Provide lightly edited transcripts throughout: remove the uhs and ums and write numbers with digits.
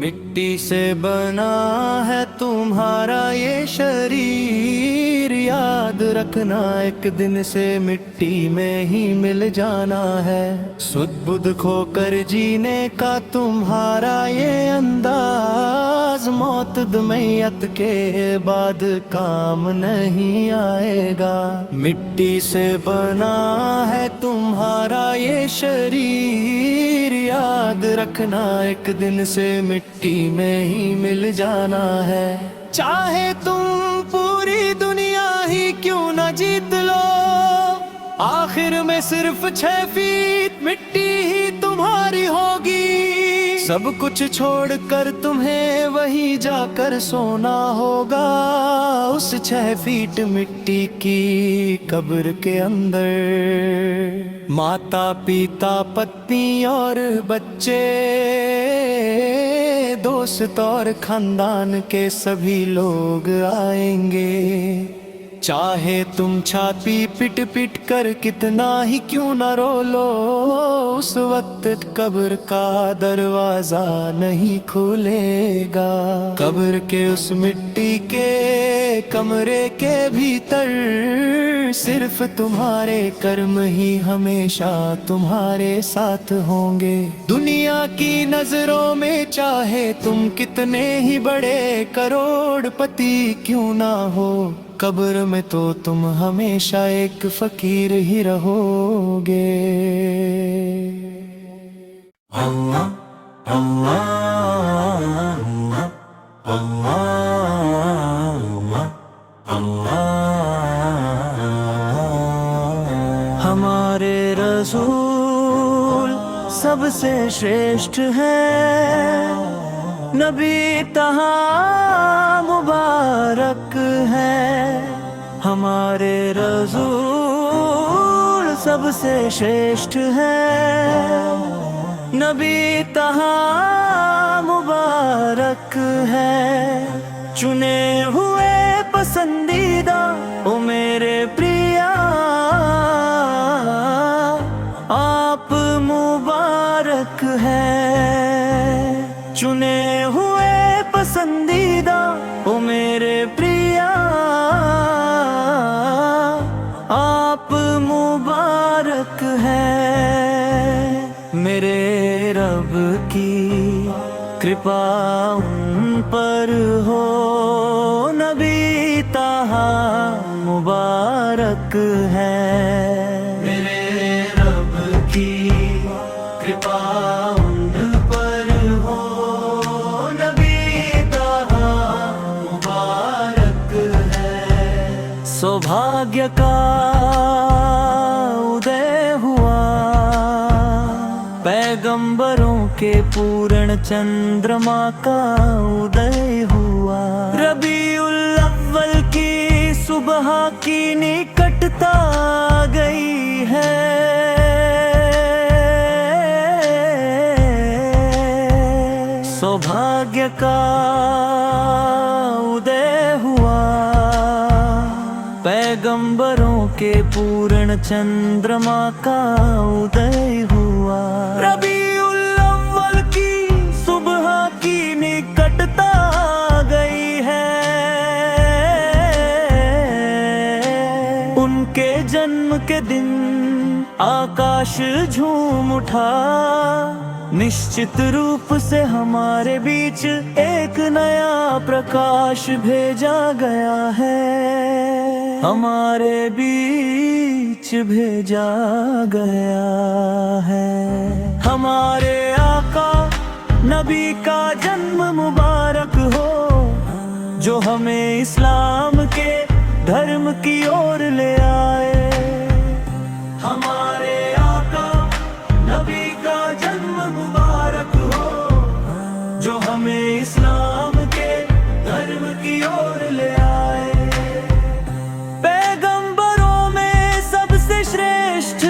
मिट्टी से बना है तुम्हारा ये शरीर, याद रखना एक दिन से मिट्टी में ही मिल जाना है। सुध बुध खोकर जीने का तुम्हारा ये अंदाज, मौत मैयत के बाद काम नहीं आएगा। मिट्टी से बना है तुम्हारा ये शरीर, याद रखना एक दिन से मिट्टी में ही मिल जाना है। चाहे तुम पूरी दुनिया ही क्यों न जीत लो, आखिर में सिर्फ 6 फीट मिट्टी ही तुम्हारी होगी। सब कुछ छोड़कर तुम्हें वहीं जाकर सोना होगा, उस 6 फीट मिट्टी की कब्र के अंदर। माता पिता पत्नी और बच्चे, दोस्त और खानदान के सभी लोग आएंगे। चाहे तुम छाती पिट पिट कर कितना ही क्यों न रो लो, उस वक्त कब्र का दरवाजा नहीं खुलेगा। कब्र के उस मिट्टी के कमरे के भीतर सिर्फ तुम्हारे कर्म ही हमेशा तुम्हारे साथ होंगे। दुनिया की नजरों में चाहे तुम कितने ही बड़े करोड़पति क्यों ना हो, कब्र में तो तुम हमेशा एक फकीर ही रहोगे। अल्लाह अल्लाह अल्लाह अल्लाह। हमारे रसूल सबसे श्रेष्ठ हैं, नबी तहा मुबारक है। हमारे रसूल सबसे श्रेष्ठ है, नबी तहा मुबारक है। चुने हुए पसंदीदा ओ मेरे प्रिया, आप मुबारक है। चुने हुए पसंदीदा ओ मेरे प्रिया, आप मुबारक है। मेरे रब की कृपा उन पर हो, नबी तहा मुबारक है। मेरे रब की कृपा उन पर हो, नबी तहा मुबारक है। सौभाग्य का उदय हुआ, पैगंबरों के पूर्ण चंद्रमा का उदय हुआ। रबीउल अव्वल की सुबह की निकटता आ गई है। सौभाग्य का उदय हुआ, पैगंबरों के पूर्ण चंद्रमा का उदय हुआ। रबीउल अव्वल की सुबह की निकटता आ गई है। उनके जन्म के दिन आकाश झूम उठा, निश्चित रूप से हमारे बीच एक नया प्रकाश भेजा गया है। हमारे बीच भेजा गया है। हमारे आका नबी का जन्म मुबारक हो, जो हमें इस्लाम के धर्म की ओर ले आए। हमारे आका नबी का जन्म मुबारक हो, जो हमें इस्लाम के धर्म की ओर ले आए। पैगंबरों में सबसे श्रेष्ठ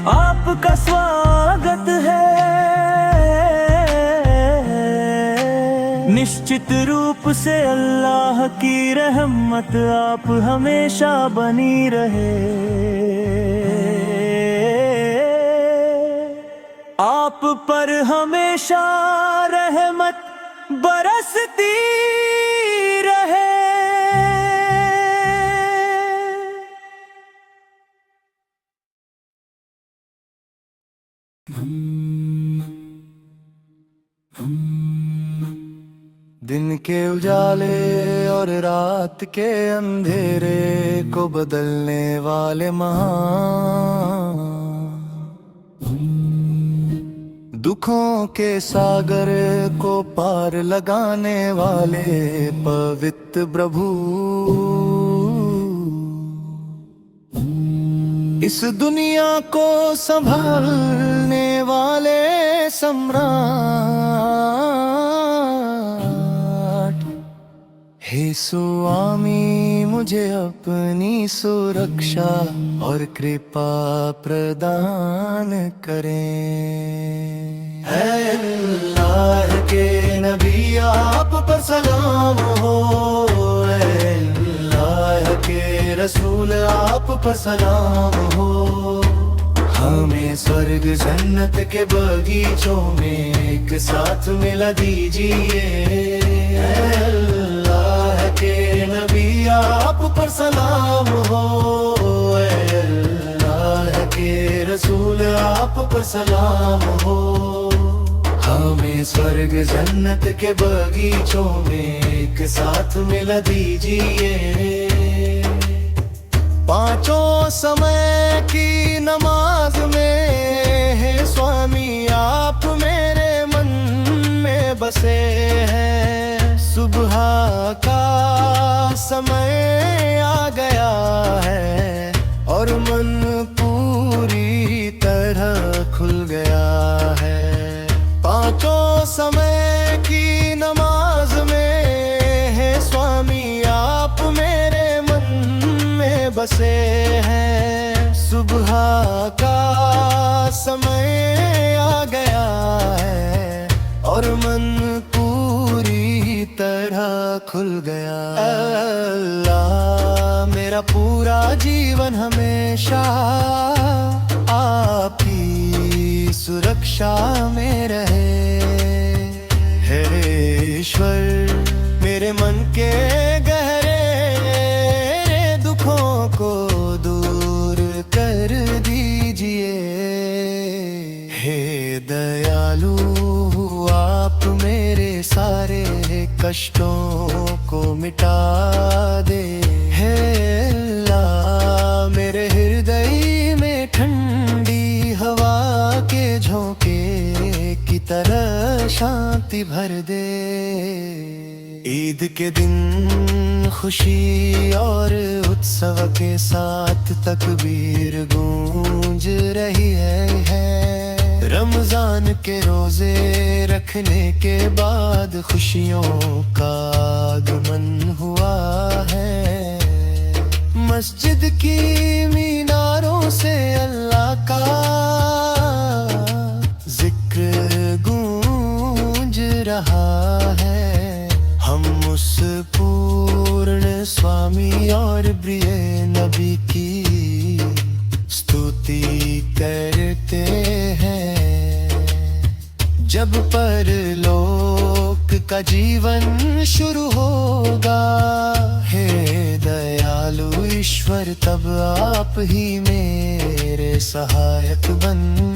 आपका स्वागत है। निश्चित रूप से अल्लाह की रहमत आप हमेशा बनी रहे। आप पर हमेशा रहमत बरसती रहे। दिन के उजाले और रात के अंधेरे को बदलने वाले महान, दुखों के सागर को पार लगाने वाले पवित्र प्रभु, इस दुनिया को संभालने वाले सम्राट, हे स्वामी मुझे अपनी सुरक्षा और कृपा प्रदान करें। है अल्लाह के नबी आप पर सलाम हो, अल्लाह के रसूल आप पर सलाम हो। हमें स्वर्ग जन्नत के बगीचों में एक साथ मिला दीजिए। अल्लाह के नबी आप पर सलाम हो, अल्लाह के रसूल आप पर सलाम हो। हमें स्वर्ग जन्नत के बगीचों में एक साथ मिला दीजिए। पांचों समय की नमाज में है स्वामी आप मेरे मन में बसे हैं। सुबह का समय आ गया है और मन पूरी तरह खुल गया है। पांचों समय की नमाज में है स्वामी आप मेरे मन में बसे हैं। सुबह का समय आ गया है और मन पूरी तरह खुल गया। अल्लाह मेरा पूरा जीवन हमेशा आपकी सुरक्षा में रहे। हे ईश्वर मेरे मन के गहरे दुखों को दूर कर दीजिए। हे दयालु आप मेरे सारे कष्टों को मिटा दे। हे अल्लाह मेरे हृदय में ठंडी हवा के झोंके की तरह शांति भर दे। ईद के दिन खुशी और उत्सव के साथ तकबीर गूंज रही है। रमजान के रोजे रखने के बाद खुशियों का आगमन हुआ है। मस्जिद की मीनारों से अल्लाह का जिक्र गूंज रहा है। हम उस पूर्ण स्वामी और प्रिय नबी की स्तुति करते हैं। जब परलोक का जीवन शुरू होगा, हे दयालु ईश्वर तब आप ही मेरे सहायक बनना।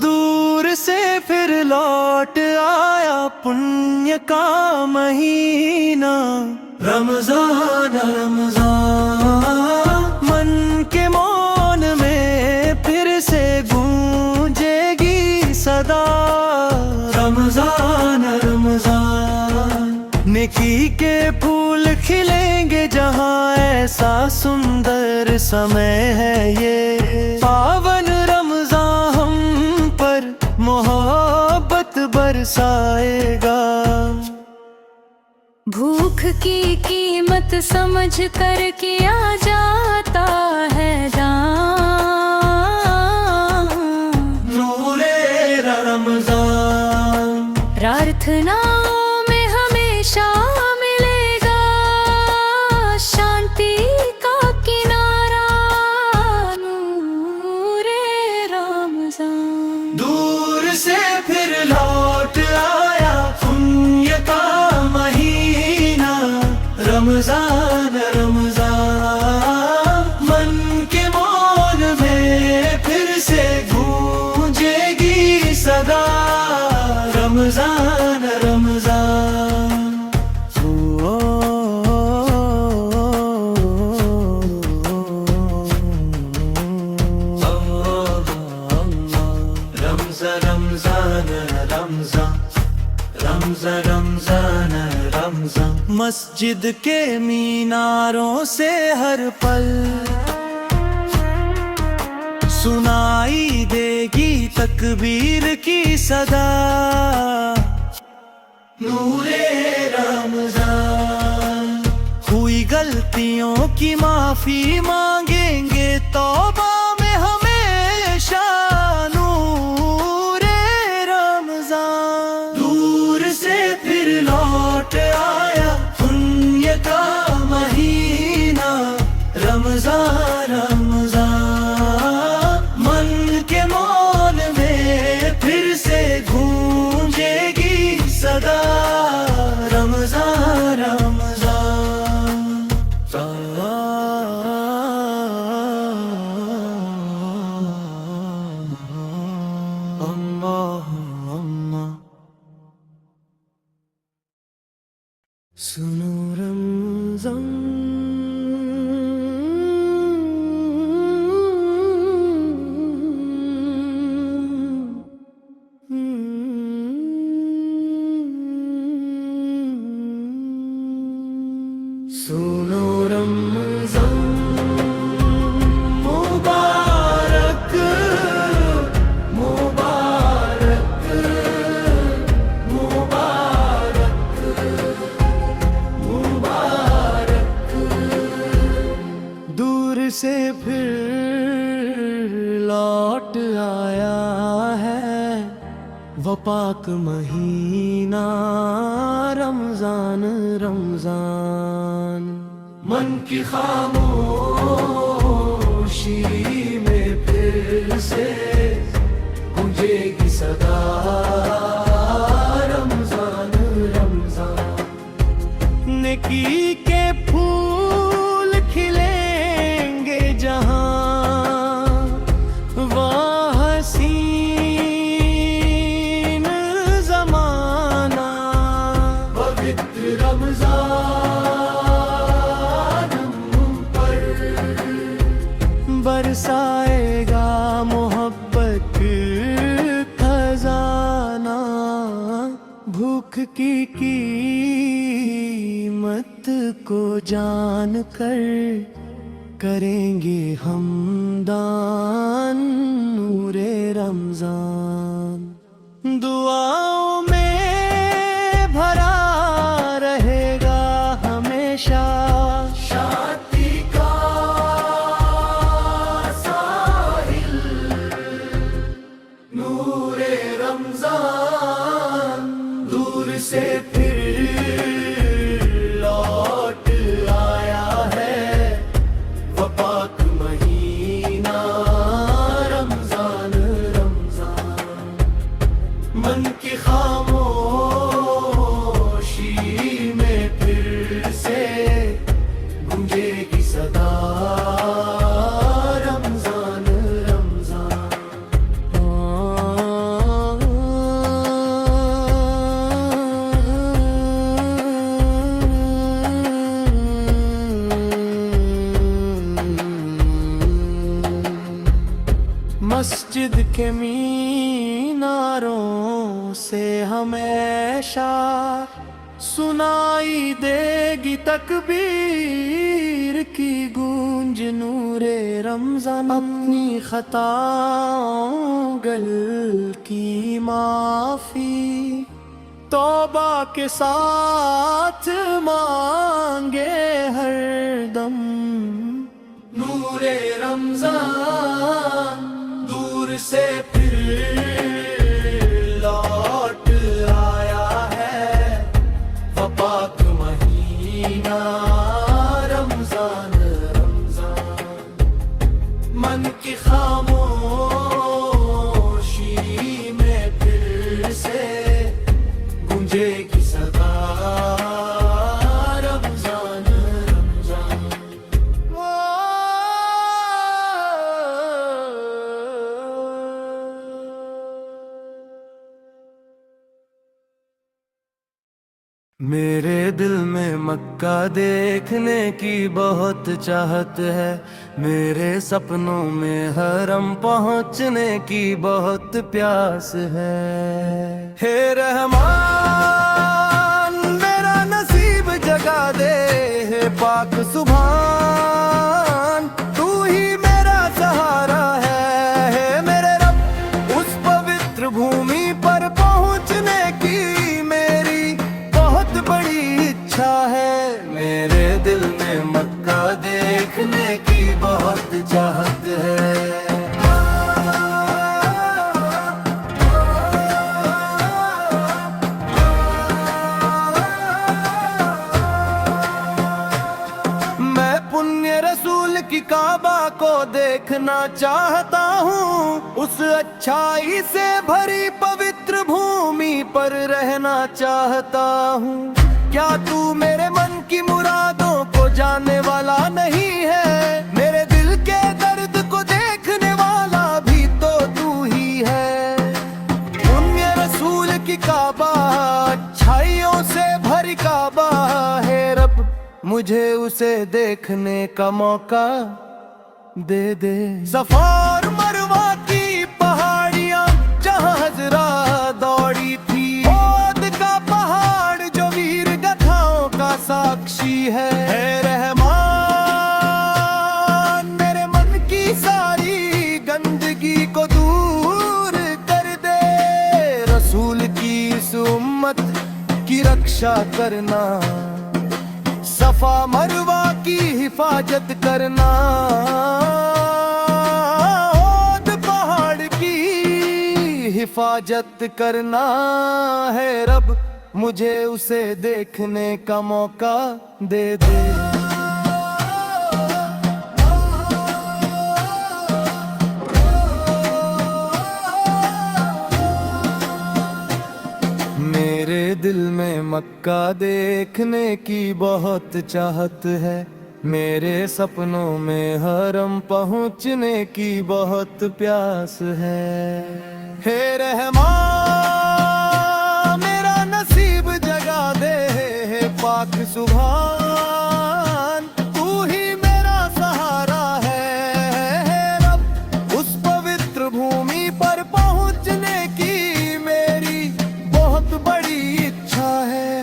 दूर से फिर लौट आया पुण्य का महीना रमजान रमजान। मन के मौन में फिर से गूंजेगी सदा रमजान रमजान। नेकी के फूल खिलेंगे जहाँ, ऐसा सुंदर समय है ये। पावन रमजान हम पर मोहब्बत बरसाएगा। भूख की कीमत समझ कर किया जाता है दान। नूरे रमजान प्रार्थनाओं में हमेशा मिलेगा शांति का किनारा। नूरे रमजान दूर से फिर लौट आया पुण्य का महीना। रमजान रमजान मन के मौन में फिर से गूंजेगी सदा। रमजान रमजान रमजान रमजान रमजान। मस्जिद के मीनारों से हर पल सुनाई देगी तकबीर की सदा। नूरे रमजान हुई गलतियों की माफी मांगेंगे तौबा में हमेशा। नूरे रमजान दूर से फिर लौट आया पुण्य का महीना। रमजान रमजान मन के मौन में फिर से गूंजेगी सदा। रमजान रमजान अल्लाह अल्लाह। सुनो रमजान सुनो रमजान मुबारक मुबारक मुबारक मुबारक। दूर से फिर लौट आया है वो पाक महीना। रमजान रमजान मन की खामोशी में फिर से गूंजेगी सदा। रमजान रमजान नेकी के फूल खिलेंगे जहाँ, वहाँ हसीन ज़माना। पवित्र रमजान हम पर बरसाएगा मोहब्बत खजाना। भूख की कीमत को जान कर करेंगे हम दान। नूरे रमजान दुआओं में भरा रहेगा हमेशा शांति का साहिल। नूरे रमजान दूर से फिर लौट आया है वो पाक महीना। रमजान रमजान मन की खामोशी में फिर से गूंजेगी सदा। रमजान रमजान मस्जिद के मीनारों से हमेशा सुनाई देगी तकबीर की गूंज, नूरे रमजान अपनी खताओं गलती माफी तौबा के साथ मांगे हर दम। नूरे रमजान दूर से फिर लौट आया है, पाक महीना रमजान रमजान। मन की खामोशी में फिर से गूंजेगी सदा रमजान रमजान। मेरे दिल में मक्का देखने की बहुत चाहत है, मेरे सपनों में हरम पहुंचने की बहुत प्यास है। हे रहमान मेरा नसीब जगा दे, हे पाक सुभान तू ही मेरा सहारा है। हे मेरे रब उस पवित्र भूमि पर पहुंचने की मेरी बहुत बड़ी इच्छा है। मेरे दिल में मक्का देखने की बहुत चाहत है। मैं पुण्य रसूल की काबा को देखना चाहता हूँ, उस अच्छाई से भरी पवित्र भूमि पर रहना चाहता हूँ। क्या तू मेरे मन की मुरादों को जानने वाला नहीं है? मेरे दिल के दर्द को देखने वाला भी तो तू ही है। पुण्य रसूल की काबा अच्छाइयों से भरी काबा है रब, मुझे उसे देखने का मौका दे दे। सफा और मरवा की पहाड़ियां जहां हजरा दौड़ी थी, ओद का पहाड़ जो वीर गाथाओं का साक्षी है। हे रहमान मेरे मन की सारी गंदगी को दूर कर दे, रसूल की इस उम्मत की रक्षा करना, सफा मरवा की हिफाजत करना, ओद पहाड़ की हिफाजत करना है रब, मुझे उसे देखने का मौका दे दे। मेरे दिल में मक्का देखने की बहुत चाहत है, मेरे सपनों में हरम पहुंचने की बहुत प्यास है। हे रहमान मेरा नसीब जगा दे, हे पाक सुभान तू ही मेरा सहारा है। हे रब उस पवित्र भूमि पर पहुंचने की मेरी बहुत बड़ी इच्छा है।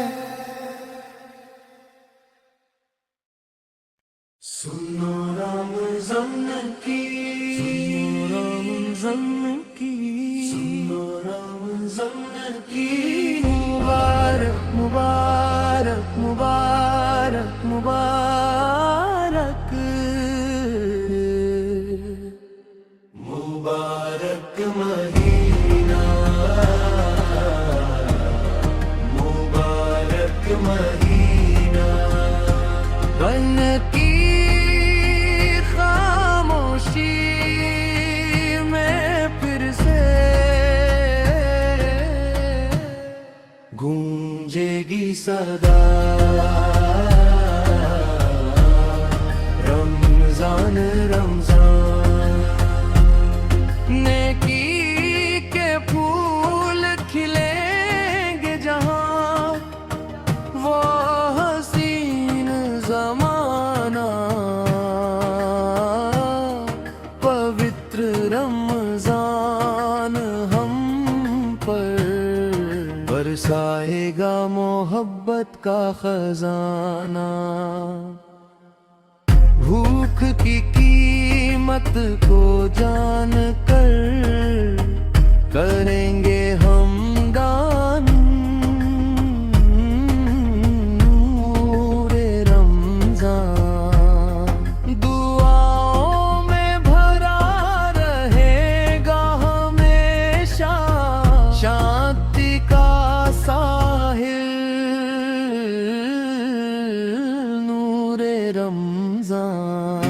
सुनो रमज़ान की, सुनो रमज़ान की, सुनो रमज़ान की मुबारक मुबारक मुबारक मुबारक मुबारक महीना, मुबारक महीना। बन की खामोशी में फिर से गूंजेगी सदा रमजान रमजान। नेकी के फूल खिलेंगे जहां, वो हसीन जमाना पवित्र रमजान हम पर बरसाएगा मोहब्बत मोहब्बत का खजाना। भूख की कीमत को जान कर करेंगे हम दान। नूरे रमजान दुआओं में भरा रहेगा हमेशा, शांति का साहिल नूरे रमजान।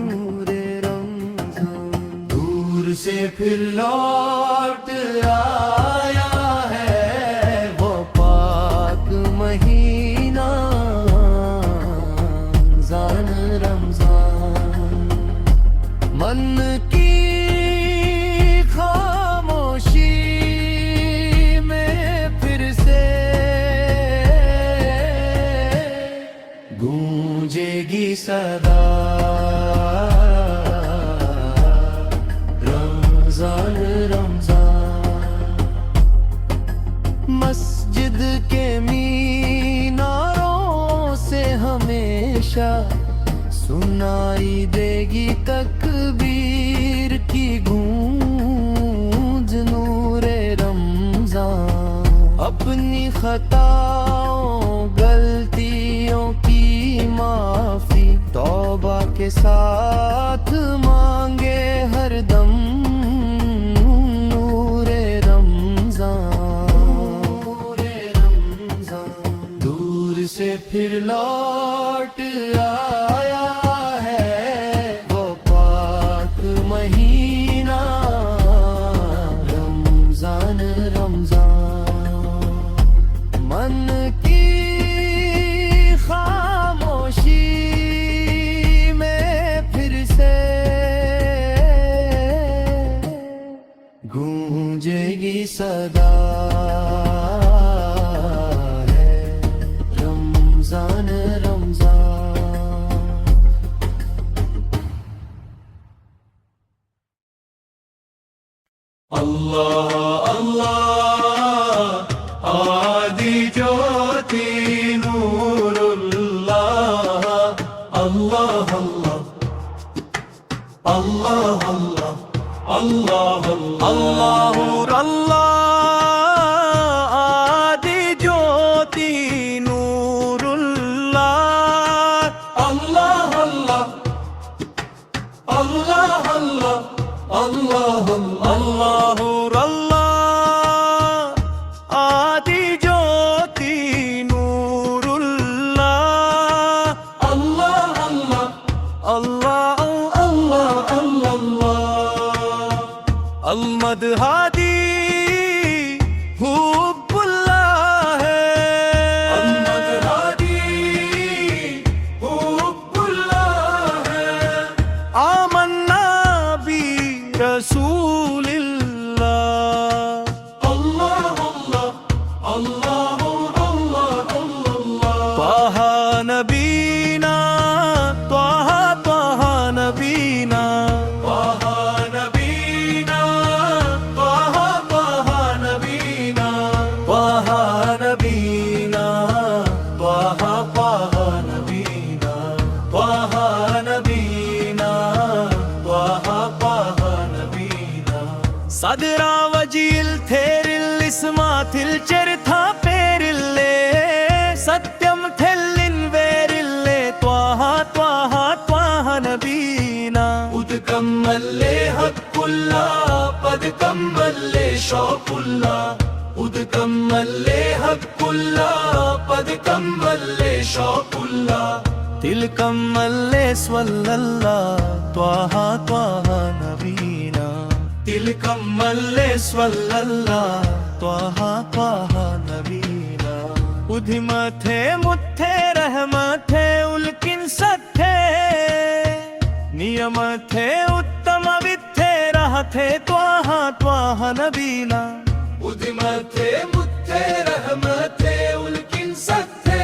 नूरे रमजान दूर से फिर लौट आया है वो पाक महीना रमजान। रमजान मन की खामोशी में फिर से गूंजेगी सदा रमजान। रमजान मस्जिद के मीनारों से हमेशा सुनाई देगी तकबीर की गूंज। नूरे रमजान अपनी खताओं गलतियों की माफी तौबा के साथ मांगे हरदम। नूरे रमजान नूरे रमजान दूर से फिर लौट आया है वो पाक महीना रमजान। रमजान मन की खामोशी में फिर से गूंजेगी सदा है रमजान। रमजान अल्लाह अल्लाह आदि ज्योति नूरुल्लाह। अल्लाह अल्लाह अल्लाह अल्लाह अल्लाह अल्लाह अल्लाह आदि ज्योति नूरुल्लाह। अल्लाह अल्लाह अल्लाह अल्लाह अल्लाह अल्लाह अल्लाह आदि ज्योति नूरुल्लाह। अल्लाह अल्लाह अल्लाह अल्लाह अल्लाह अल्मद हादी हुब्बुल्लाह है। अल्मद हादी हुब्बुल्लाह है। आमन्ना बी रसूलिल्लाह। अल्लाह अल्लाह अल्लाह अल्लाह अल्लाह ताहा नबीना ताहा ताहा नबीना ताहा नबीना ताहा ताहा नबीना ताहा नबीना ताहा ताहा नबीना ताहा नबीना ताहा ताहा नबीना സദറാ വജിയിൽ തേരിൽ ഇസ്മാത്തിൽ ചെറുതാ പേരില്ലേ സത്യം തെല്ലിൻ വേരില്ലേ ത്വാഹ ത്വാഹ ത്വാഹ നബീന ഉദ് കമ്മല്ലേ ഹക്കുല്ലാ പദ് കമ്മല്ലേ ഷൗഖുല്ലാ ഉദ് കമ്മല്ലേ ഹക്കുല്ലാ പദ് കമ്മല്ലേ ഷൗഖുല്ലാ ദിൽ കമ്മല്ലേ സ്വല്ലല്ലാ ത്വാഹ ത്വാഹ നബീന दिल कम्मल्ले स्वल्लल्लाह त्वाहा त्वाहा नबीना उधिमथे मुथे रहमथे उल्किन सथे नियमथे उत्तम विथे रहथे त्वाहा त्वाहा नबीना उधिमथे मुथे रहमथे उल्किन सथे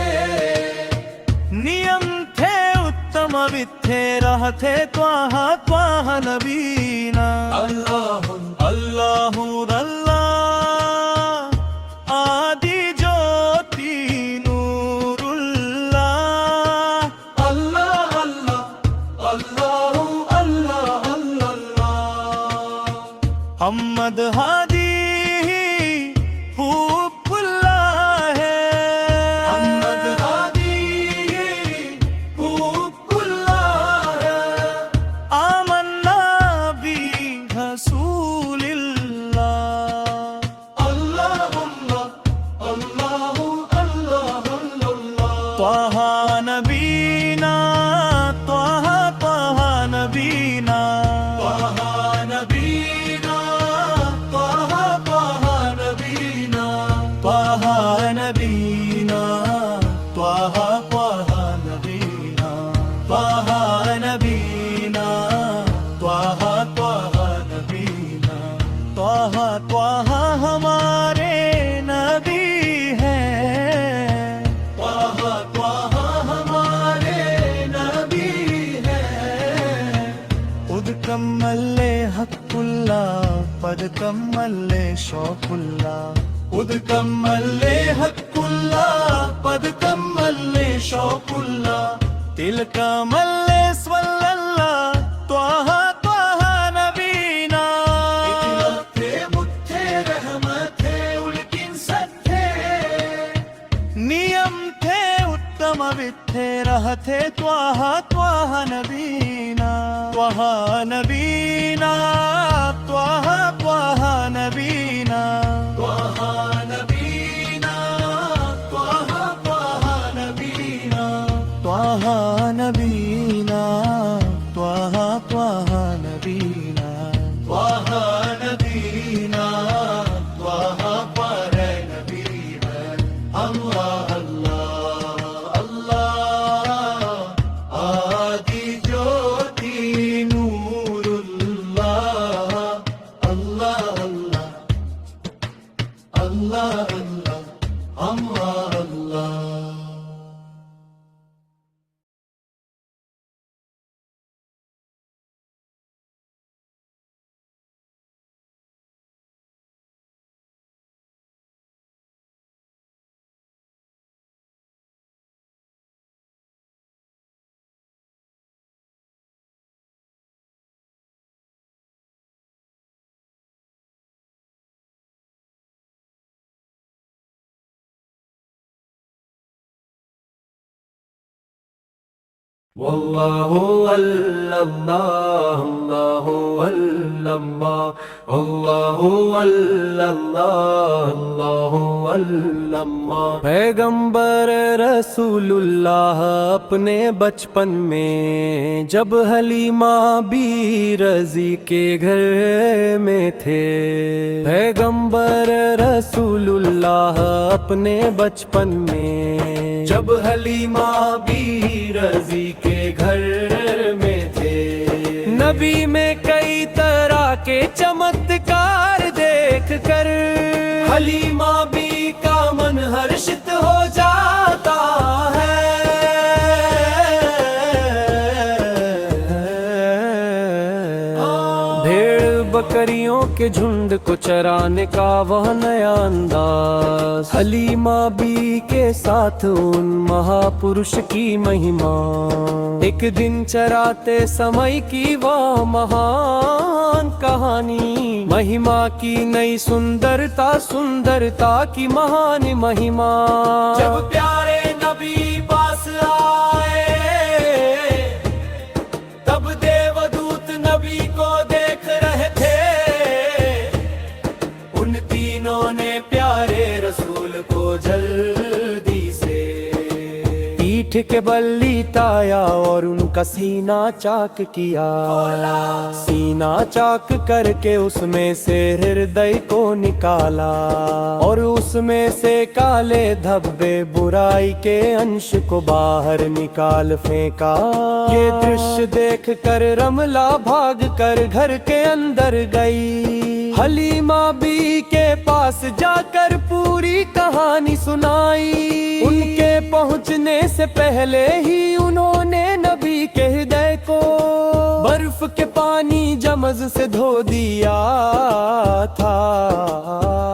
नियम थे उत्तम विथे रहथे त्वाहा त्वाहा नबीना अल्लाह अल्लाह अल्लाह आदि ज्योति नूर त्वाहा नबीना त्वाहा त्वाहा नबीना त्वाहा नबीना त्वाहा त्वाहा नबीना त्वाहा नबीना त्वाहा त्वाहा नबीना त्वाहा नबीना त्वाहा त्वाहा नबीना त्वाहा त्वाहा हमारे नबी हैं त्वाहा त्वाहा हमारे नबी हैं उद कम्मले हक्कुल्ला पद कम्मले शौकुल्ला उद कम्मले हक्कुल्ला पद कम्मले शौकुल्ला तिल कमल्ले स्वल्लल्ला त्वाहा त्वाहा नबीना इतिलत्थे मुत्थे रहमथे उल्किन सत्थे नियम थे उत्तम वित्थे रहथे त्वाहा त्वाहा नबीना त्वाहा नबीना त्वाहा त्वाहा नबीना त्वाहा नबीना त्वाहा त्वाहा नबीना त्वाहा नबीना त्वाहा त्वाहा नबीना त्वाहा नबीना त्वाहा पर नबीना अल्लाह अल्लाह अल्लाह आदि ज्योति नूरुल्लाह अल्लाह अल्लाह अल्लाह अल्लाह अल्लाह अल्लाह वल्लाहु अल्लल्लाह अल्लाहु अल्लल्लाह अल्लाहु अल्लल्लाह अल्लाहु अल्लल्लाह पैगंबर रसूलुल्लाह अपने बचपन में जब हलीमा बी रजी के घर में थे पैगंबर रसूलुल्लाह अपने बचपन में जब हलीमा बी रजी के घर में थे नबी में कई तरह के चमत्कार देख कर हलीमा बी का मन हर्षित हो जाता है भेड़ बकरियों के झुंड को चराने का वह नया अंदाज हलीमा बी के साथ उन महापुरुष की महिमा एक दिन चराते समय की वह महान कहानी महिमा की नई सुंदरता सुंदरता की महान महिमा जब प्यारे नबी पास आए तब देवदूत नबी को देख रहे थे उन तीनों ने प्यारे रसूल को जल्दी से पीठ के बल लिटाया और उनका सीना चाक किया सीना चाक करके उसमें से हृदय को निकाला और उसमें से काले धब्बे बुराई के अंश को बाहर निकाल फेंका ये दृश्य देख कर रमला भाग कर घर के अंदर गई हलीमा बी के पास जाकर पूरी कहानी सुनाई उनके पहुंचने से पहले ही उन्होंने नबी के हृदय को बर्फ के पानी जमज से धो दिया था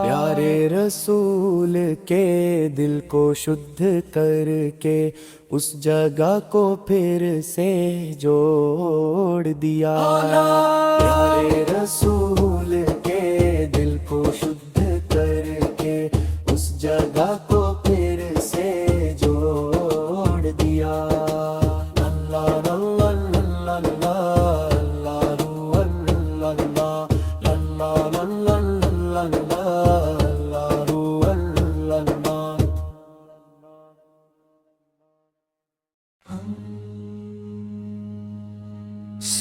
प्यारे रसूल के दिल को शुद्ध करके उस जगह को फिर से जोड़ दिया प्यारे रसूल के दिल को शुद्ध करके उस जगह को फिर से जोड़ दिया अल्लाह अल्लाह अल्लाह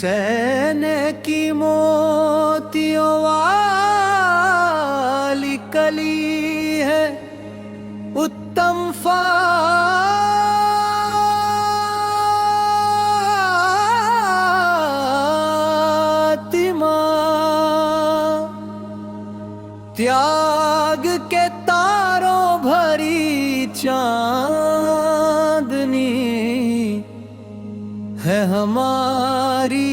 हुसैन की मोतियों वाली कली है उत्तम फातिमा। त्याग के तारों भरी चांदनी है हमारी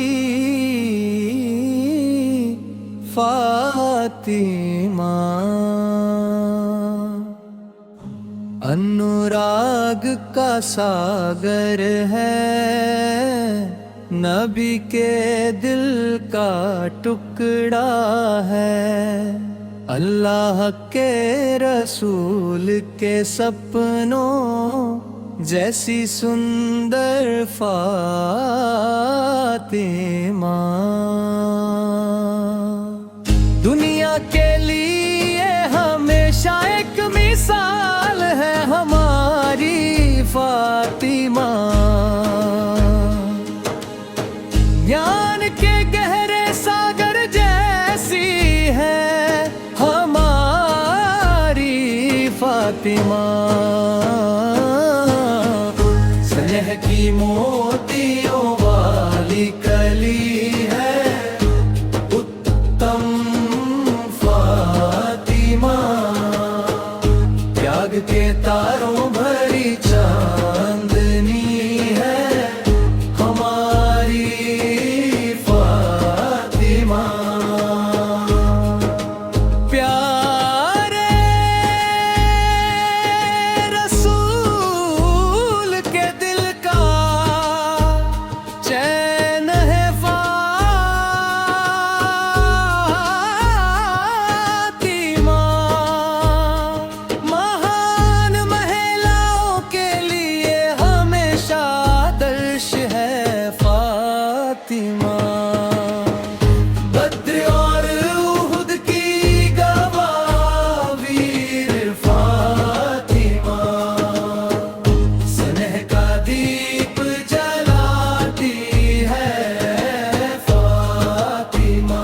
फातिमा। अनुराग का सागर है नबी के दिल का टुकड़ा है। अल्लाह के रसूल के सपनों जैसी सुंदर फातिमा। दुनिया के लिए हमेशा एक मिसाल है हमारी फातिमा। ज्ञान के गहरे सागर जैसी है हमारी फातिमा। स्नेह की मोतियों वाली कली है उत्तम फातिमा। त्याग के तारों भरी चांदनी है हमारी फातिमा। प्यारे रसूल के दिल का चैन है फातिमा। महान महिलाओं के लिए हमेशा आदर्श है फातिमा। बद्र और उहुद की गवाह वीर फातिमा। स्नेह का दीप जलाती है फातिमा।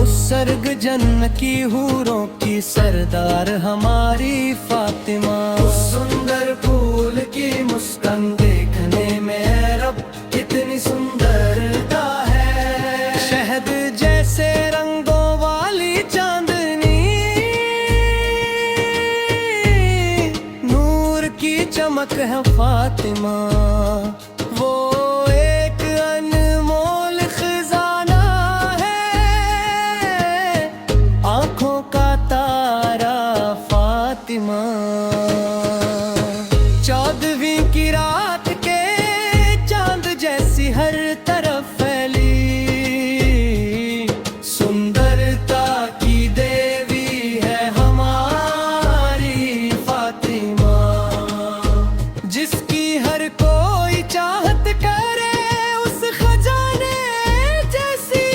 उत्सर्ग जन्म की हूरों की सरदार हमारी फातिमा। उस सुंदर फूल की मुस्कान देखने में रब कितनी सुंदरता है। शहद जैसे रंगों वाली चांदनी नूर की चमक है फातिमा। वो एक अनमोल खजाना है आंखों का तारा फातिमा। 14वीं की रात के चांद जैसी हर तरफ फैली सुंदरता की देवी है हमारी फातिमा। जिसकी हर कोई चाहत करे उस खजाने जैसी।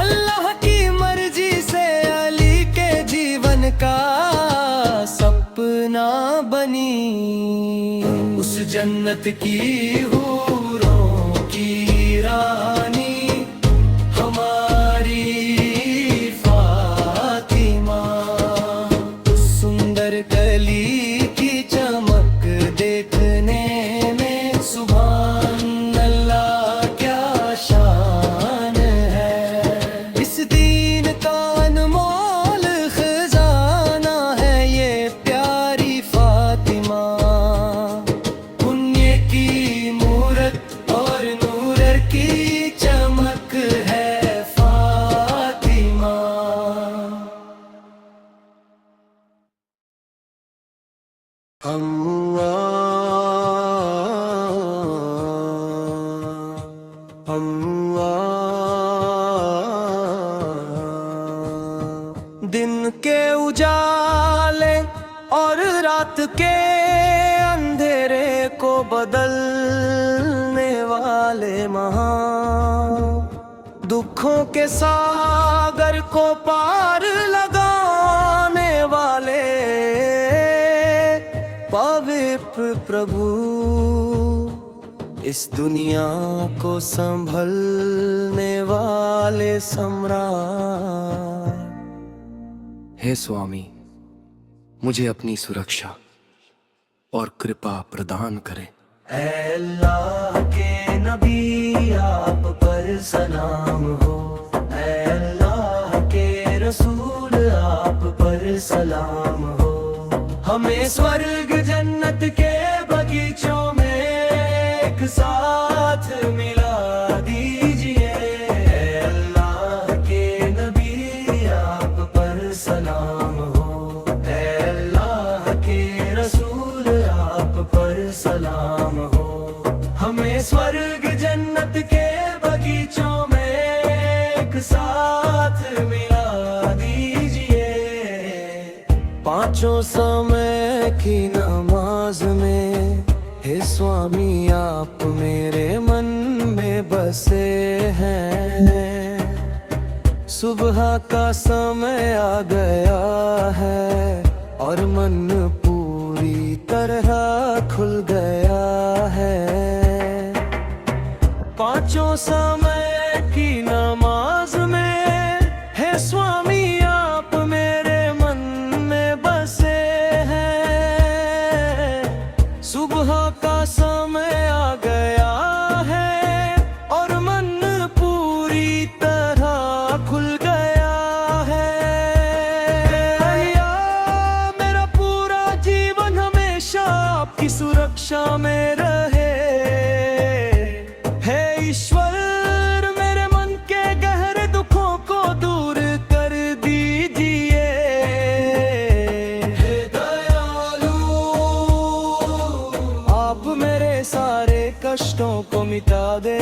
अल्लाह की मर्जी से अली के जीवन का सपना बनी। उस जन्नत की हूरों की रानी हमारी फातिमा। उस सुंदर कली की चमक देखने में सुभान अल्लाह क्या शान है। इस दीन का अनमोल खजाना है ये प्यारी फातिमा। पुण्य की मूरत और नूर की चमक है फातिमा। दिन के उजाले और रात के अंधेरे को बदलने वाले महान। दुखों के सागर को पार लगाने वाले पवित्र प्रभु इस दुनिया को संभलने वाले सम्राट। हे स्वामी, मुझे अपनी सुरक्षा और कृपा प्रदान करें। ऐ अल्लाह के नबी, आप पर सलाम हो। ऐ अल्लाह के रसूल, आप पर सलाम हो। हमें स्वर्ग जन्नत के बगीचों में एक साथ मिला दीजिए। ऐ अल्लाह के नबी, आप पर सलाम हो। ऐ अल्लाह के रसूल, आप पर सलाम हो। हमें स्वर्ग जन्नत के बगीचों में एक साथ मिला दीजिए। पांचों समय की नमाज में हे स्वामी, आप मेरे मन में बसे हैं। सुबह का समय आ गया है और मन पूरी तरह खुल गया है। पांचों समय की नमाज में हे स्वामी, आप मेरे मन में बसे हैं। सुबह का समय आ गया है और मन पूरी तरह खुल गया है। या मेरा पूरा जीवन हमेशा आपकी सुरक्षा में रहे। हे ईश्वर, मेरे मन के गहरे दुखों को दूर कर दीजिए। हे दयालु, आप मेरे सारे कष्टों को मिटा दे।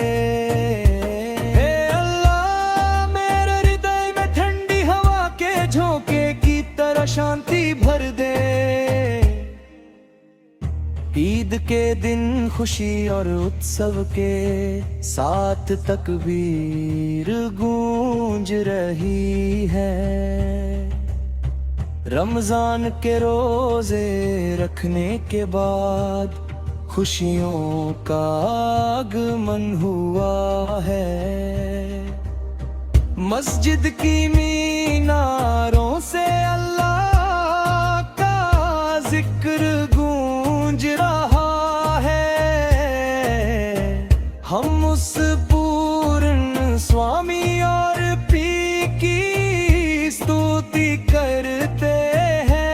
हे अल्लाह, मेरे हृदय में ठंडी हवा के झोंके की तरह शांति भर दे। ईद के दिन खुशी और उत्सव के साथ तकबीर गूंज रही है। रमजान के रोजे रखने के बाद खुशियों का आगमन हुआ है। मस्जिद की मीनारों से अल्लाह का जिक्र गूंज रहा है। हम उस पूर्ण स्वामी और पी की स्तुति करते हैं।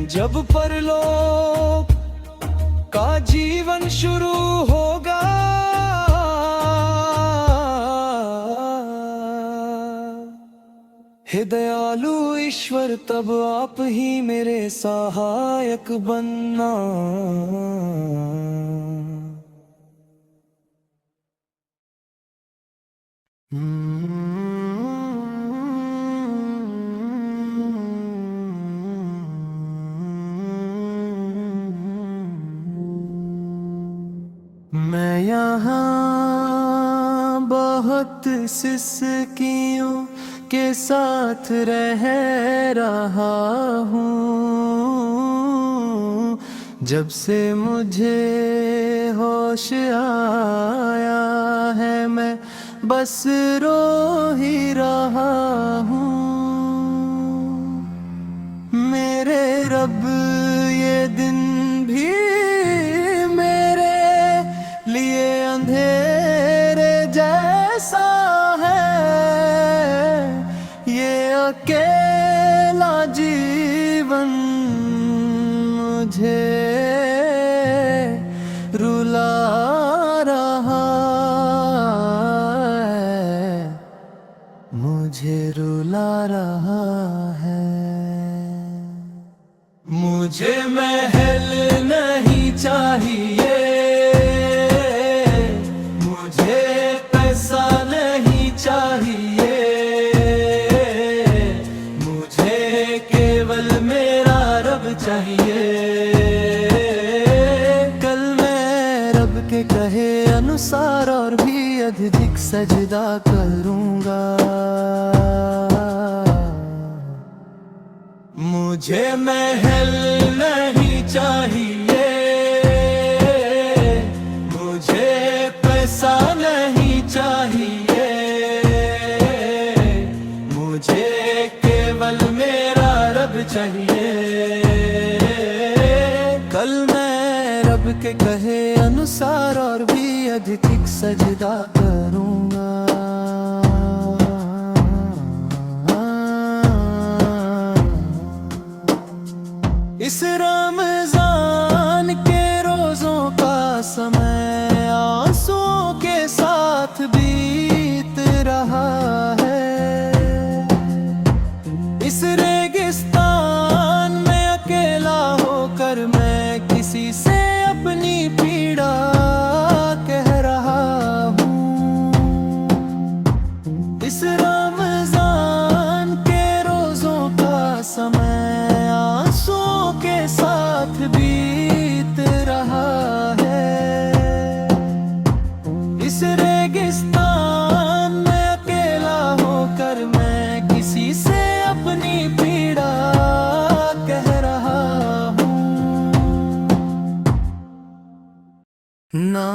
जब परलोक का जीवन शुरू होगा, हे दयालु ईश्वर, तब आप ही मेरे सहायक बनना। मैं यहाँ बहुत सिसकियों के साथ रह रहा हूँ। जब से मुझे होश आया है, मैं बस रो ही रहा हूँ। मेरे रब, ये दिन भी मेरे लिए अंधेरे जैसा है। ये अकेला जीवन मुझे रुला रहा है, मुझे रुला रहा है। मुझे महल नहीं चाहिए, मुझे पैसा नहीं चाहिए। मुझे केवल मेरा रब चाहिए। कल मैं रब के कहे अनुसार और भी अधिक सजदा करूंगा। मुझे महल नहीं चाहिए, चाहिए। कल मैं रब के कहे अनुसार और भी अधिक सजदा करूंगा। इस रमजान के रोजों का समय आंसुओं के साथ बीत रहा है। इस रेगिस्तान में अकेला होकर मैं किसी से अपनी पीड़ा कह रहा हूँ। इस रमजान के रोजों का समय आंसुओं के साथ बीत रहा है। इस रेगिस्तान में अकेला होकर मैं किसी से अपनी पीड़ा कह रहा हूँ। ना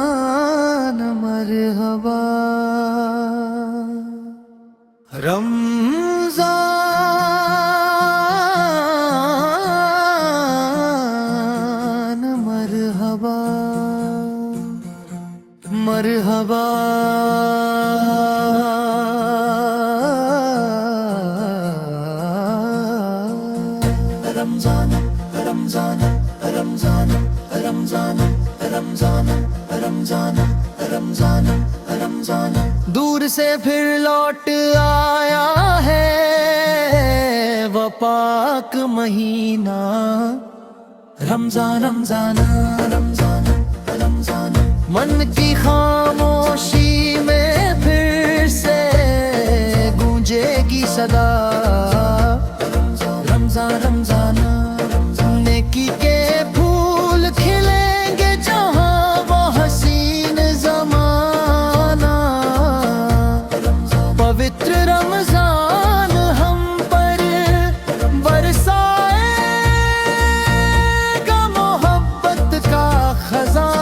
रमजान मरहबा, रमजान मरहबा, मरहबा रमजान रमजान रमजान रमजान रमजान रमजान रमजान रमजान दूर से फिर लौट आया है वो पाक महीना। रमजान रमजान रमजान रमजान मन की खामोशी में फिर से गूंजेगी सदा। रमजान रमजान नेकी के फूल खिलेंगे जहाँ वो हसीन जमाना। पवित्र रमजान हम पर बरसाएगा मोहब्बत का खजाना।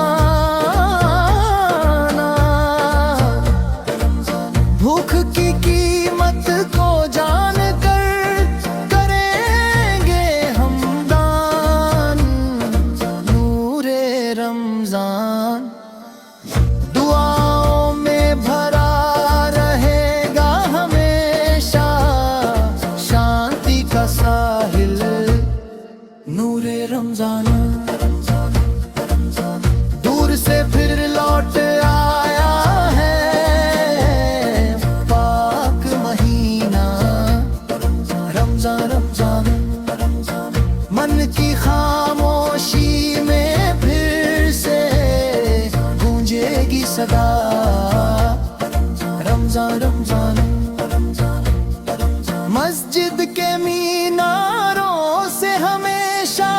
भूख की कीमत को जान कर करेंगे हम दान। नूरे रमजान दुआओं में भरा रहेगा हमेशा शांति का साहिल। नूरे रमजान दूर से फिर लौट आया है पाक महीना। रमजान रमजान मन की खामोशी में फिर से गूंजेगी सदा। रमजान रमजान मस्जिद के मीनारों से हमेशा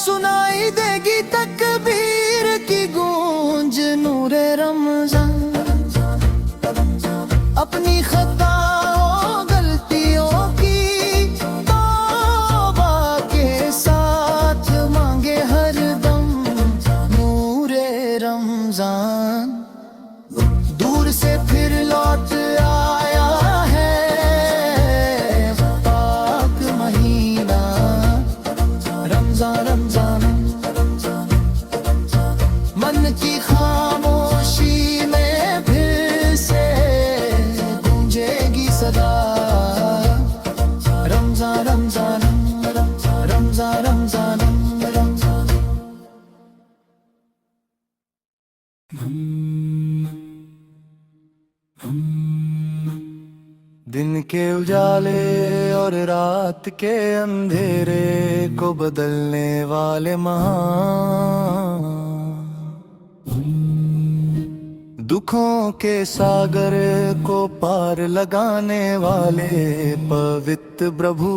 सुनाई देगी तकबीर की गूंज। नूरे रमजान अपनी खताओं गलतियों की तौबा के साथ मांगे हर दम। नूरे रमजान दूर से फिर लौट आया है पाक महीना। रमजान रमजान मन की खामोशी में फिर से गूंजेगी सदा। रमजान रमजान रमजान रमजान रमजान दिन के उजाले और रात के अंधेरे को बदलने वाले महान। दुखों के सागर को पार लगाने वाले पवित्र प्रभु।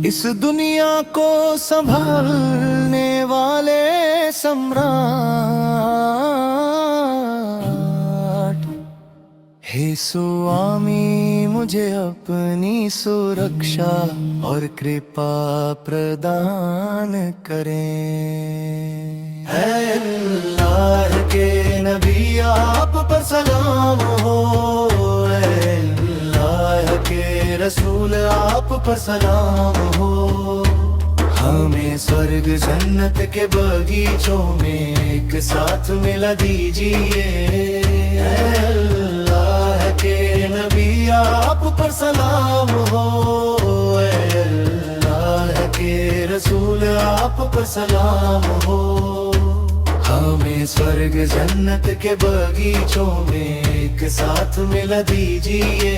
इस दुनिया को संभालने वाले सम्राट। हे स्वामी मुझे अपनी सुरक्षा और कृपा प्रदान करें। है अल्लाह के नबी आप पर सलाम हो, है अल्लाह के रसूल आप पर सलाम हो। हमें स्वर्ग जन्नत के बगीचों में एक साथ मिला दीजिए। है अल्लाह के नबी आप पर सलाम हो, है अल्लाह के रसूल आप पर सलाम हो। हमें स्वर्ग जन्नत के बगीचों में एक साथ मिला दीजिए।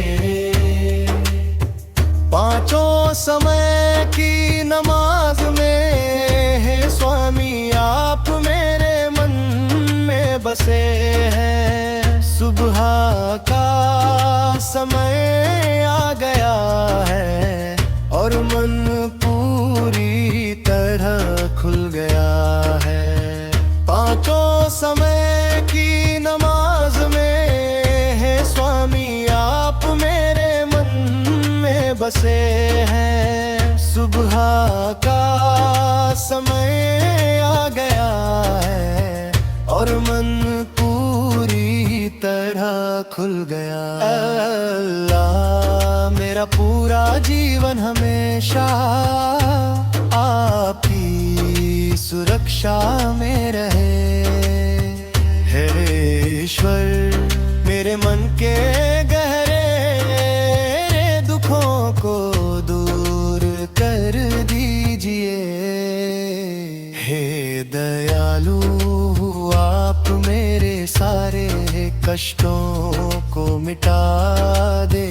पांचों समय की नमाज में है स्वामी आप मेरे मन में बसे हैं। सुबह का समय आ गया है और मन पूरी तरह खुल गया है। पांचों समय की नमाज में है स्वामी आप मेरे मन में बसे हैं। सुबह का समय आ गया है और मन पूरी तरह खुल गया। अल्लाह मेरा पूरा जीवन हमेशा आप ही सुरक्षा में रहे। हे ईश्वर मेरे मन के गहरे दुखों को दूर कर दीजिए। हे दयालु आप मेरे सारे कष्टों को मिटा दे।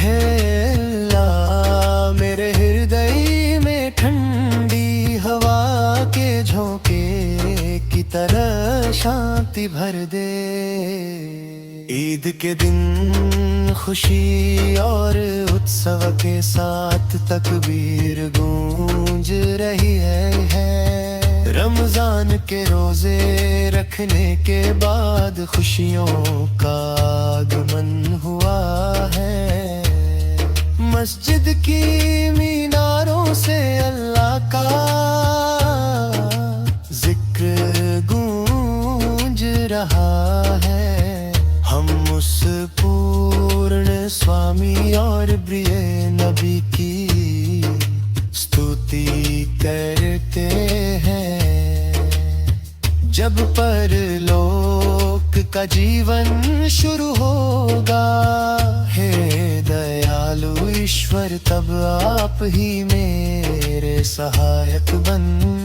हे अल्लाह मेरे हृदय में ठंडी हवा के झोंके की तरह शांति भर दे। ईद के दिन खुशी और उत्सव के साथ तकबीर गूंज रही है। रमजान के रोजे रखने के बाद खुशियों का आगमन हुआ है। मस्जिद की मीनारों से अल्लाह का जिक्र गूंज रहा है। हम उस पूर्ण स्वामी और प्रिय नबी की स्तुति करते हैं। जब परलोक का जीवन शुरू होगा, हे दयालु ईश्वर तब आप ही मेरे सहायक बनना।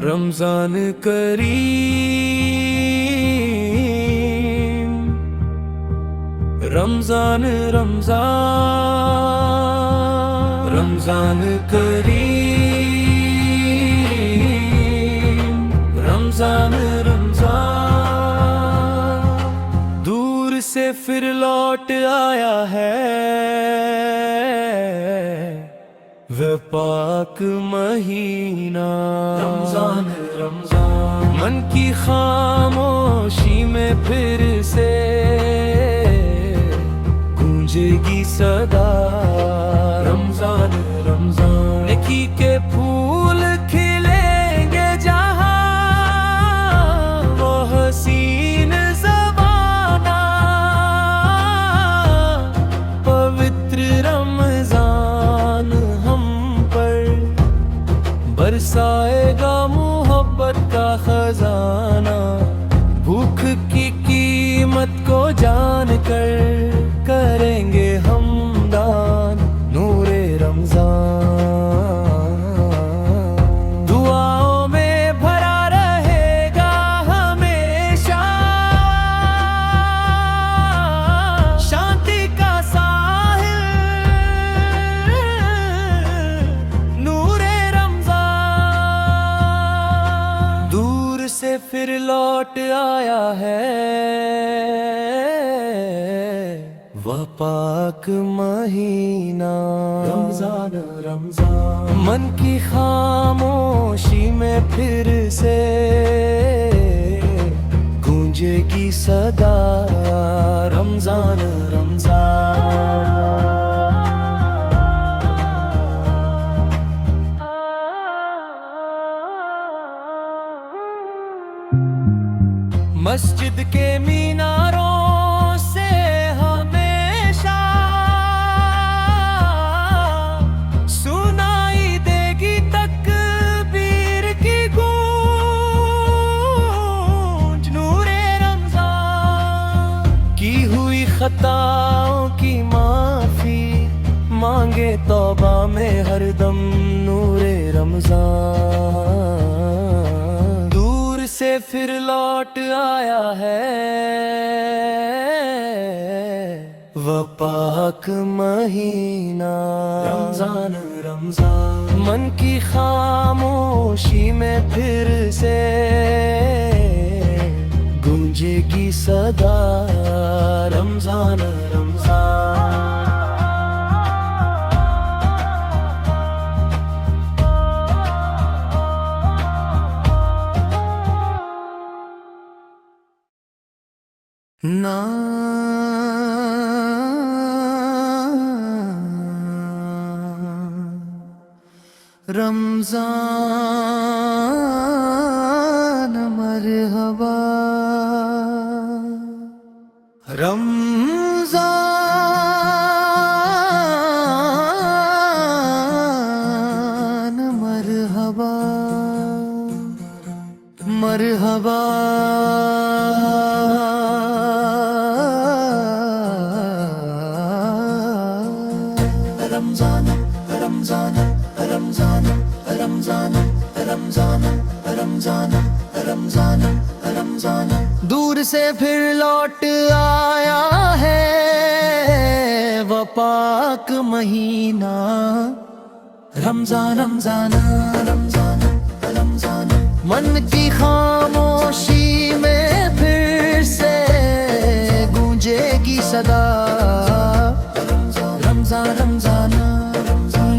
रमजान करीम, रमजान रमजान, रमजान करीम, रमजान रमजान। दूर से फिर लौट आया है वह पाक महीना। रमजान रमजान मन की खामोशी में फिर से गूंजेगी सदा। रमजान रमजान नेकी के फूल खिलेंगे जहाँ, वो हसीन ज़माना पवित्र रमजान बरसाएगा मोहब्बत का खजाना। भूख की कीमत को जानकर करेंगे हम दान। नूरे रमजान दुआओं में भरा रहेगा हमेशा। शांति का साहिल नूरे दूर से फिर लौट आया है वह पाक महीना रमजान रमजान मन की खामोशी में फिर से गूंजेगी सदा रमजान रमजान। मस्जिद के मीनारों से हमेशा सुनाई देगी तकबीर की गूंज। नूरे रमजान की हुई खताओं की माफी मांगे तौबा में हरदम नूरे रमजान से फिर लौट आया है वह पाक महीना रमजान रमजान मन की खामोशी में फिर से गूंजेगी सदा रमजान रमजान। ना रमजान मरहबा रमजान मरहबा मरहबा रमजान रमजान रमजान रमजान रमजान रमजान रमजान रमजान दूर से फिर लौट आया है वह पाक महीना रमजान रमजान रमजान रमजान मन की खामोशी में फिर से गूंजेगी सदा रमजान रमजान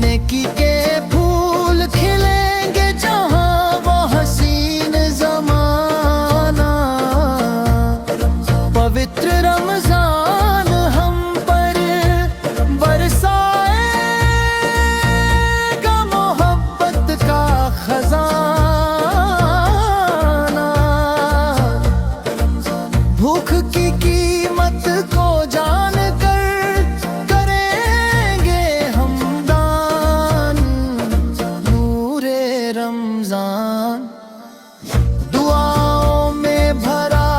नेकी के फूल खिलेंगे जहाँ वो हसीन जमाना। पवित्र रमजान हम पर बरसाएगा मोहब्बत का खजाना। भूख की कीमत को जान दुआओं में भरा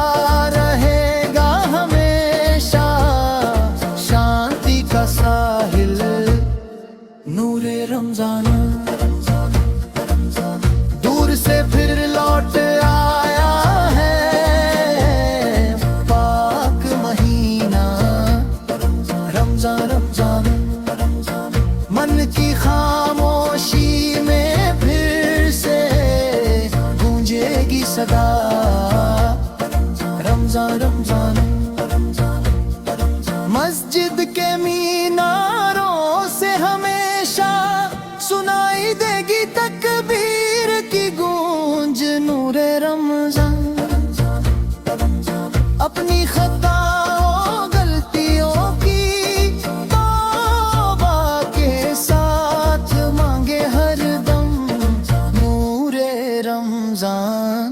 रहेगा हमेशा शांति का साहिल नूरे रमजान दूर से फिर लौट आया है पाक महीना रमजान रमजान मन की खामोशी में फिर से गूंजेगी सदा रमजान रमजान मस्जिद के मीनारों से हमेशा सुनाई देगी तकबीर की गूंज। नूरे रमजान अपनी खताओं गलतियों की तौबा के साथ मांगे हरदम नूरे रमजान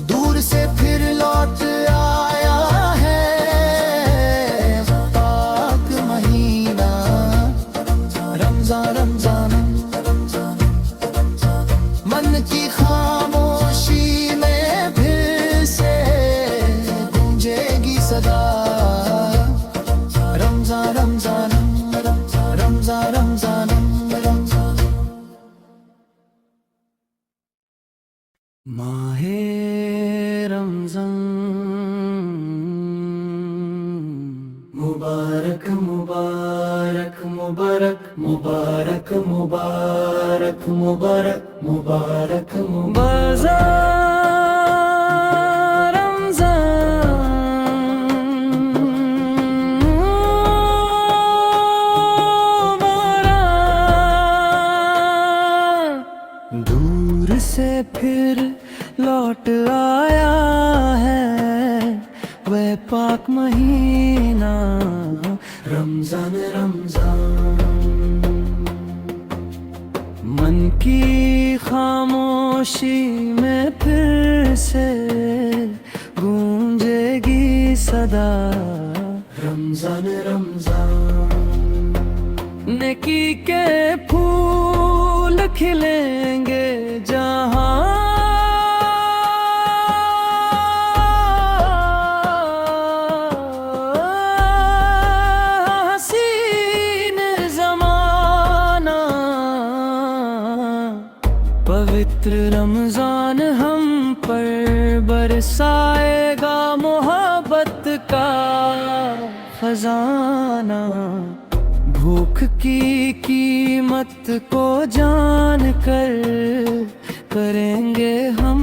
दूर से फिर लौट आया है पाक महीना रमजान रमजान मन की खामोशी में फिर से गूंजेगी सदा रमजान रमजान रमजान रमजान माहे रमजान मुबारक मुबारक मुबारक मुबारक मुबारक मुबारक मुबारक बाज़ार रमजान से फिर लौट आया है वह पाक महीना रमजान रमजान। मन की खामोशी में फिर से गूंजेगी सदा रमजान रमजान। नेकी के फूल खिलेंगे जहाँ हसीन ज़माना। पवित्र रमजान हम पर बरसाएगा मोहब्बत का खजाना। भूख की कीमत को जान कर करेंगे हम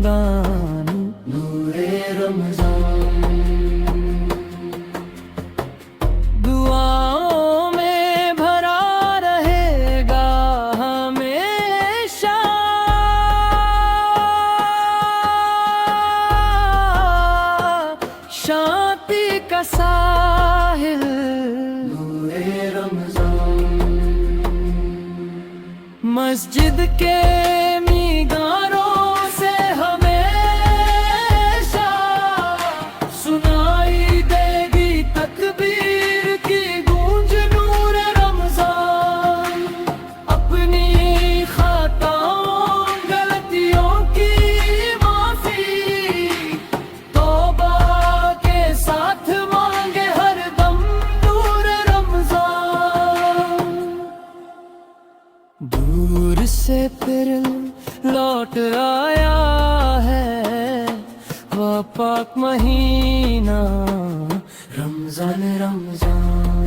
दान। नूरे रमजान। दुआओं में भरा रहेगा हमेशा शांति का साहिल। मस्जिद के मीनारों से हमेशा सुनाई देगी तकबीर की गूंज। नूर रमजान। अपनी खताओं गलतियों की माफी तौबा के साथ मांगे हर दम। नूर रमजान। दूर से फिर लौट आया है वह पाक महीना रमजान रमजान।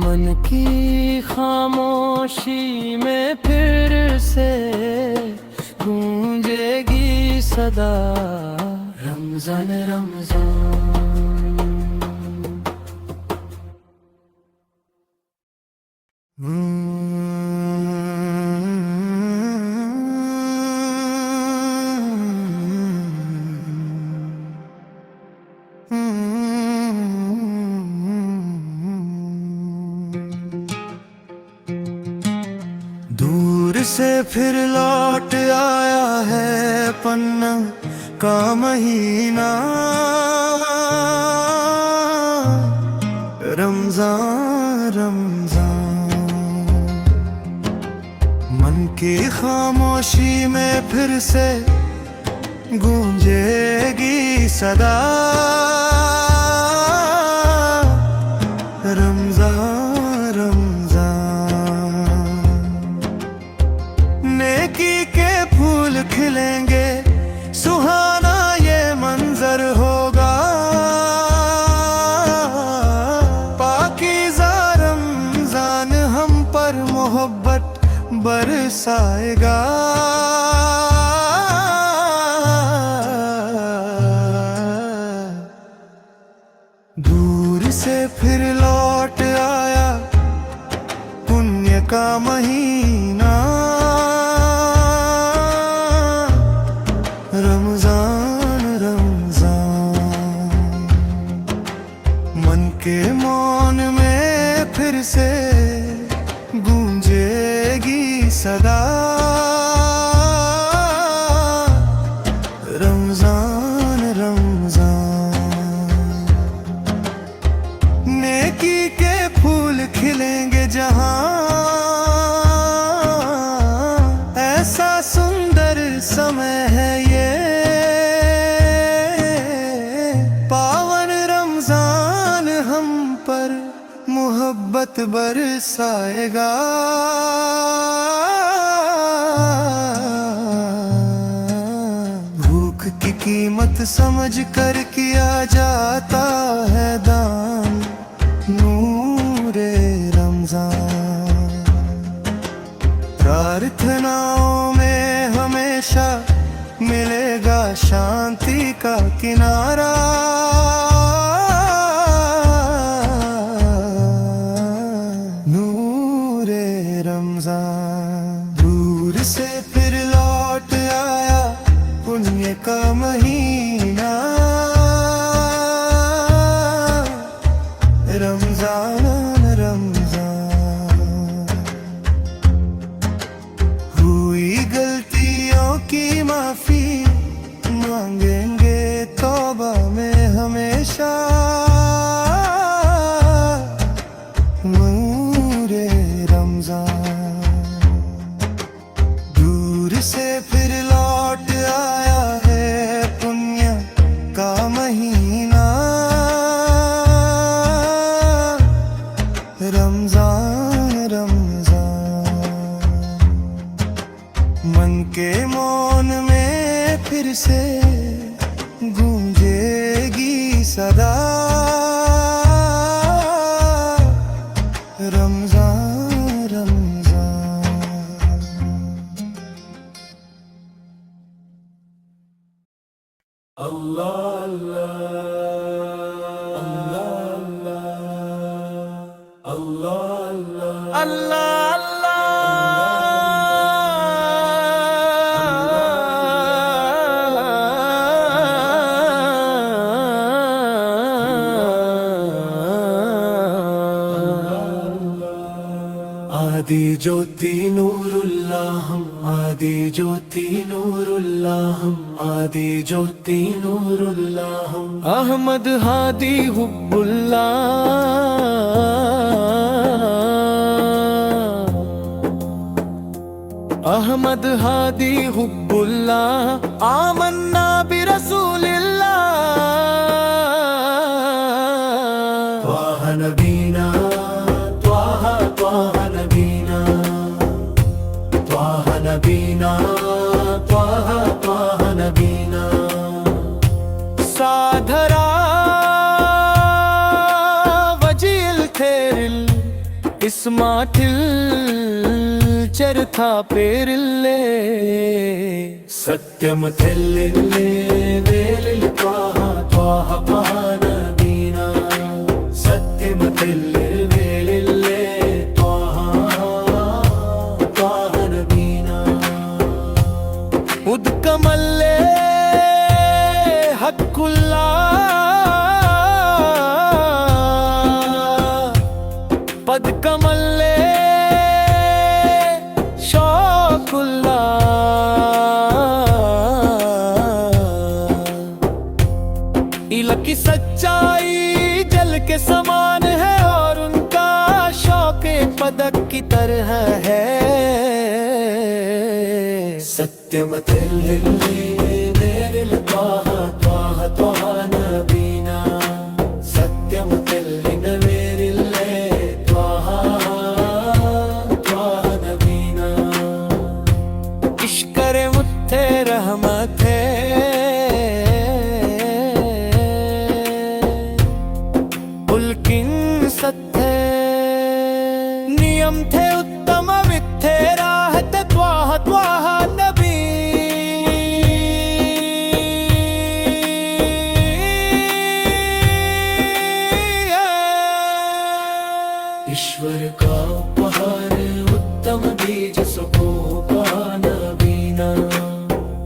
मन की खामोशी में फिर से गूंजेगी सदा रमजान रमजान। दूर से फिर लौट आया है पन्ना का महीना रमजान रमजान। मन की खामोशी में फिर से गूंजेगी सदा रमजान रमजान। नेकी के फूल खिलेंगे सुहाना ये मंजर होगा। पाकीज़ा रमजान हम पर मोहब्बत बरसाएगा। दूर से फिर लौट आया पुण्य का महीना रमजान रमजान। मन के मौन में फिर से गूंजेगी सदा रमजान रमजान। नेकी के फूल खिलेंगे जहाँ ऐसा सुंदर समय है ये। पावन रमजान हम पर मोहब्बत बरसाएगा। भूख की कीमत समझ कर किया जाता है दान। नूरे रमजान। प्रार्थनाओं में हमेशा मिलेगा शांति का किनारा। नूरे रमजान। दूर से फिर लौट आया पुण्य का महीना, रमजान रमजान। हुई गलतियों की माफी मांगेंगे तौबा में हमेशा, नूरे रमजान। दूर से फिर लौट आया है पुण्य का महीना, रमजान रमजान। मन के मौन में फिर से गूंजेगी सदा, रमजान रमजान। अल्लाह अल्लाह अल्लाह अल्लाह आदि ज्योति नूरुल्लाह हम, आदि ज्योति नूरुल्लाह हम, आदि ज्योति नूरुल्लाह हम। अहमद हादी हुब्बुल्लाह, अहमद हादी हुब्बुल्लाह। आमन्ना बिरसूलिल्लाह, त्वाह नबीना त्वाह नबीना, त्वाह नबीना त्वाह नबीना। साधरा वजील थेरिल इस्माटिल चरथा पेरिल्ले, सत्यम थेल्लिल्ले वेलिल त्वाह त्वाह नबीना, सत्यम थेल्लिल उदकमल्ले हक्कुल्ला, पदकमल्ले शौकुल्ला। इला की सच्चाई जल के समान है और उनका शौक पदक की तरह है, सत्यम तेल्लिल त्वाह त्वाह त्वाह नबीना, सत्यम तेल्लिल त्वाह त्वाह नबीना। इश्करे मुत्थे रहमते उल्किन सत्थे नियम थे उत्तम वित्थे राहत त्वाह त्वाह नबी। ईश्वर का उपहार उत्तम बीज सुखो नबीना,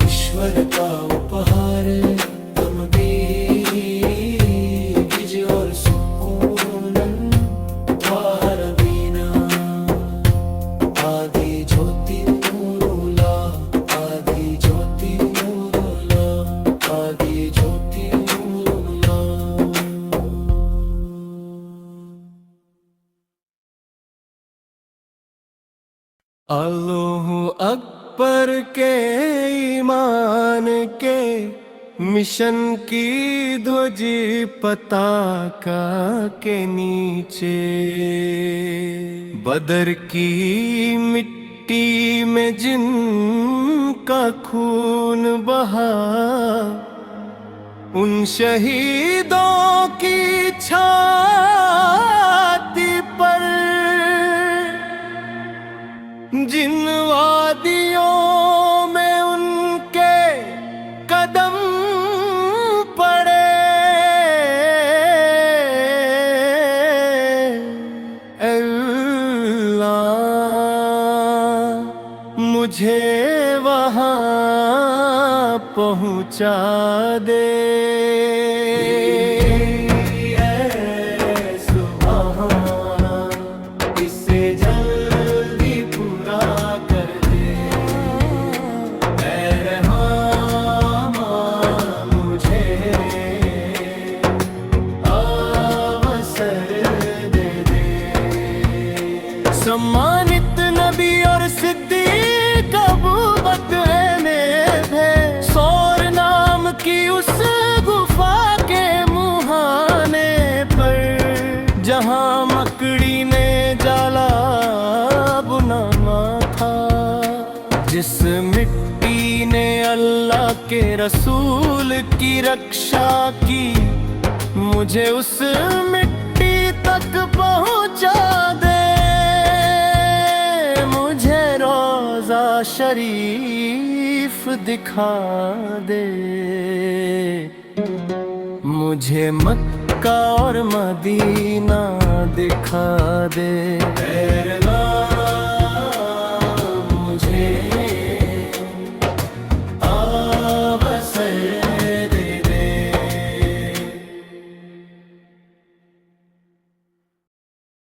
ईश्वर का उपहार उत्तम बीज और सुकून त्वाह नबीना। आदि ज्योति नूरुल्ला, आदि ज्योति नूरुल्ला, आदि ज्योति नूरुल्ला। अल्लाहु अकबर के ईमान के मिशन की ध्वजी पताका के नीचे, बदर की मिट्टी में जिनका खून बहा, उन शहीदों की छाती पर जिन वादियों में उनके कदम पड़े, अल्लाह मुझे वहाँ पहुँचा दे। ऐ सुबहाना, इसे जल्दी पूरा कर दे। ऐ रहमान, मुझे अवसर दे दे। सम्मानित नबी और सिद्दीक अबू बकर में थे, सौर नाम की उस गुफा के मुहाने पर, जहां मकड़ी ने जाला बुना था। जिस मिट्टी ने अल्लाह के रसूल की रक्षा की, मुझे उस मिट्टी तक पहुंचा दे। मुझे रोज़ा शरीफ दिखा दे। मुझे मक्का और मदीना दिखा दे।